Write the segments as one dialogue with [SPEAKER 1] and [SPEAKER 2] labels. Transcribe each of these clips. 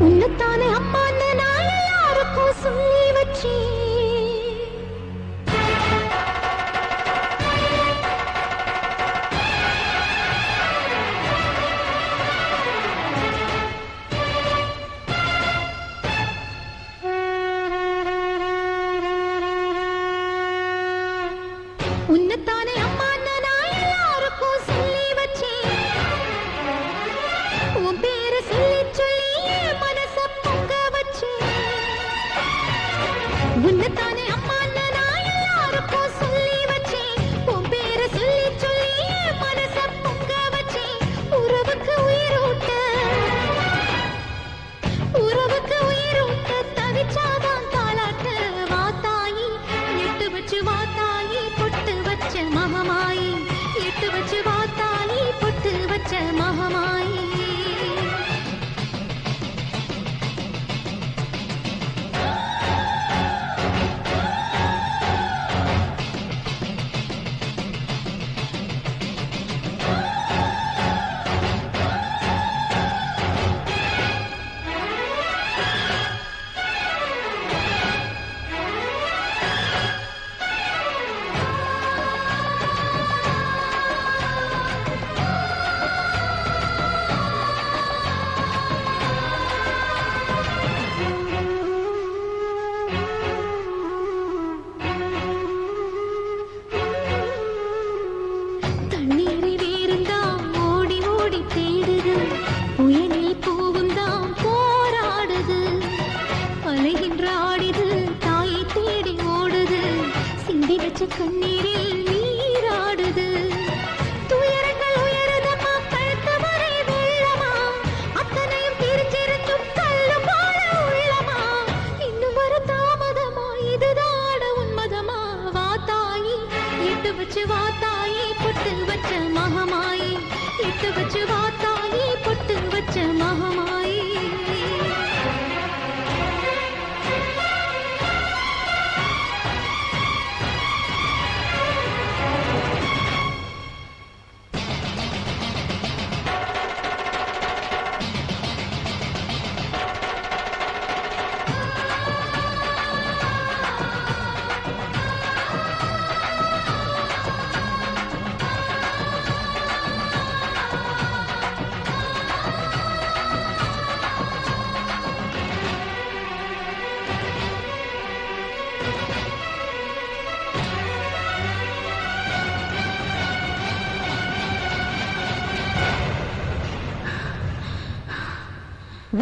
[SPEAKER 1] உன்னத்தானே அம்மான்னு நான் எல்லாருக்கும் சொல்லி வச்சேன். உன்னத்தானே அம்மான்னு நான் எல்லாருக்கும் சொல்லி வச்சேன். உன் பேரை சொல்லி சொல்லி என் மனச பொங்க வச்சேன். உன்னத்தானே அம்மான்னு நான் எல்லாருக்கும் சொல்லி வச்சேன். உன் பேரை சொல்லி சொல்லி என் மனச பொங்க வச்சேன். உறவுக்கு உயிரூட்ட தவிச்சாதான் தாலாட்ட. வாத்தாயி எட்டு வச்சு வாத்தாயி பொட்டு வச்ச மகமாயி. எட்டு வச்சு வாத்தாயி பொட்டு வச்ச மகமாயி. கண்ணீரில் நீராடுது. துயரங்கள் உயருதமா கழுத்து வரை வெள்ளமா. அத்தனையும் தெரிஞ்சிருந்தும் கல்லு போல உள்ளமா. இன்னும் வர தாமதமா இதுதாட உன்மதமா. வாத்தாயி எட்டு வச்சு வாத்தாயி பொட்டு வச்ச மகமாயி. எட்டு வச்சு வாத்தாயி பொட்டு வச்ச மகமாயி.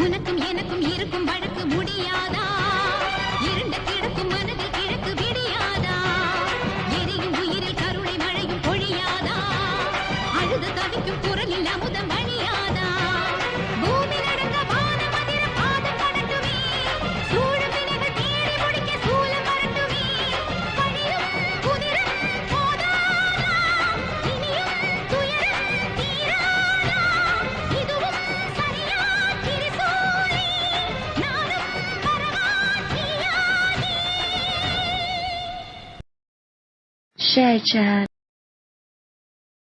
[SPEAKER 1] உனக்கும் எனக்கும் இருக்கும் வழக்கு முடியாதா? இருண்ட கிடக்கும் மனதில் கிழக்கு விடியாதா? எரியும் உயிரில் கருணை மழையும் பொழியாதா? அழுது தவிக்கும் குரலில் அமுதம் வழியாதா? பூமி நடந்த வானம் அதிர பாதம் கடட்டுமே. சூழும் வினைகள் தேடி முடிக்க சூலம் வரட்டுமே. பழியும் குதிரம் போதாதா? இனியும் துயரம் தீராதா? இதுவும் சரியா?
[SPEAKER 2] Share chat.